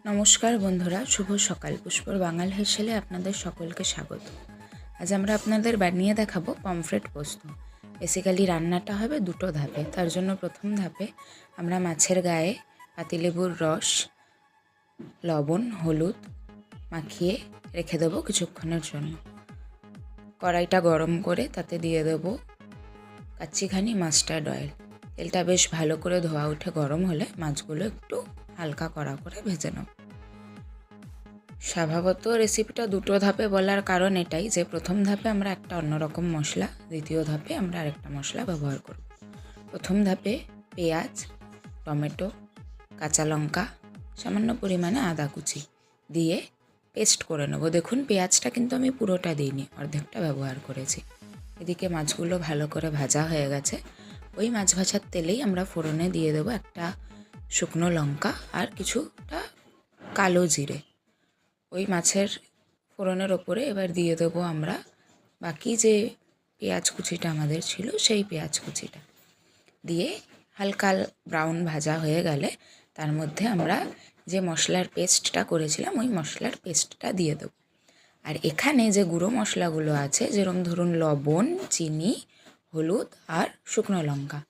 নমস্কার বন্ধুরা, শুভ সকাল। পুষ্পর বাঙাল হেসেলে আপনাদের সকলকে স্বাগত। আজ আমরা আপনাদের বানিয়ে দেখাবো পমফ্রেট পোস্ত। বেসিক্যালি রান্নাটা হবে দুটো ধাপে। তার জন্য প্রথম ধাপে আমরা মাছের গায়ে পাতিলেবুর রস, লবণ, হলুদ মাখিয়ে রেখে দেবো কিছুক্ষণের জন্য। কড়াইটা গরম করে তাতে দিয়ে দেবো কাচ্চিঘানি মাস্টার্ড অয়েল। তেলটা বেশ ভালো করে ধোয়া উঠে গরম হলে মাছগুলো একটু হালকা কড়া করে ভেজে নেব। স্বভাবত রেসিপিটা দুটো ধাপে বলার কারণ এটাই যে প্রথম ধাপে আমরা একটা অন্যরকম মশলা, দ্বিতীয় ধাপে আমরা আরেকটা মশলা ব্যবহার করব। প্রথম ধাপে পেঁয়াজ, টমেটো, কাঁচা লঙ্কা, সামান্য পরিমাণে আদা কুচি দিয়ে পেস্ট করে নেব। দেখুন, পেঁয়াজটা কিন্তু আমি পুরোটা দিইনি, অর্ধেকটা ব্যবহার করেছি। এদিকে মাছগুলো ভালো করে ভাজা হয়ে গেছে। ওই মাছ ভাজার তেলেই আমরা ফোড়নে দিয়ে দেবো একটা শুকনো লঙ্কা আর কিছুটা কালো জিরে। ওই মাছের ফোড়নের ওপরে এবার দিয়ে দেবো আমরা বাকি যে পেঁয়াজ কুচিটা আমাদের ছিল সেই পেঁয়াজ কুচিটা দিয়ে হালকা ব্রাউন ভাজা হয়ে গেলে তার মধ্যে আমরা যে মশলার পেস্টটা করেছিলাম ওই মশলার পেস্টটা দিয়ে দেবো। আর এখানে যে গুঁড়ো মশলাগুলো আছে, যেরকম ধরুন লবণ, চিনি, হলুদ আর শুকনো লঙ্কা,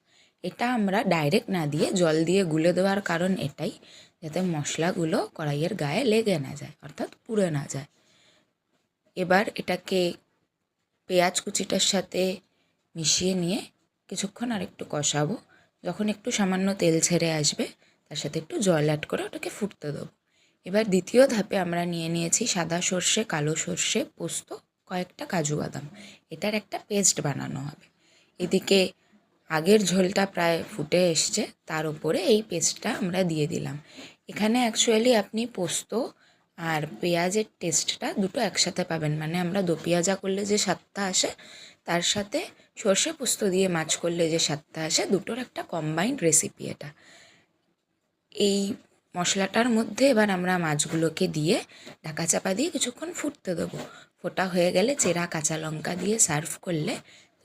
এটা আমরা ডাইরেক্ট না দিয়ে জল দিয়ে গুলে দেওয়ার কারণ এটাই যাতে মশলাগুলো কড়াইয়ের গায়ে লেগে না যায়, অর্থাৎ পুড়ে না যায়। এবার এটাকে পেঁয়াজ কুচিটার সাথে মিশিয়ে নিয়ে কিছুক্ষণ আর একটু কষাবো। যখন একটু সামান্য তেল ছেড়ে আসবে তার সাথে একটু জল অ্যাড করে ওটাকে ফুটতে দেবো। এবার দ্বিতীয় ধাপে আমরা নিয়েছি সাদা সর্ষে, কালো সর্ষে, পোস্ত, কয়েকটা কাজু বাদাম। এটার একটা পেস্ট বানানো হবে। এদিকে আগের ঝোলটা প্রায় ফুটে এসছে, তার উপরে এই পেস্টটা আমরা দিয়ে দিলাম। এখানে অ্যাকচুয়ালি আপনি পোস্ত আর পেঁয়াজের টেস্টটা দুটো একসাথে পাবেন, মানে আমরা দো পেঁয়াজা করলে যে স্বাদটা আসে তার সাথে সর্ষে পোস্ত দিয়ে মাছ করলে যে স্বাদটা আসে, দুটোর একটা কম্বাইন্ড রেসিপি এটা। এই মশলাটার মধ্যে এবার আমরা মাছগুলোকে দিয়ে ঢাকা চাপা দিয়ে কিছুক্ষণ ফুটতে দেবো। ফোটা হয়ে গেলে চেরা কাঁচা লঙ্কা দিয়ে সার্ভ করলে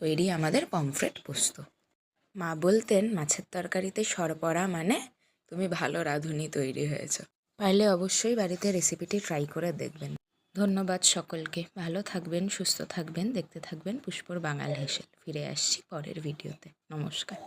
তৈরি আমাদের পমফ্রেট পোস্ত। মা বলতেন মাছের তরকারিতে সর পড়া মানে তুমি ভালো রাঁধুনি তৈরি হয়েছো। পারলে অবশ্যই বাড়িতে রেসিপিটি ট্রাই করে দেখবেন। ধন্যবাদ সকলকে। ভালো থাকবেন, সুস্থ থাকবেন, দেখতে থাকবেন পুষ্পর বাঙাল হেসেল। ফিরে আসছি পরের ভিডিওতে। নমস্কার।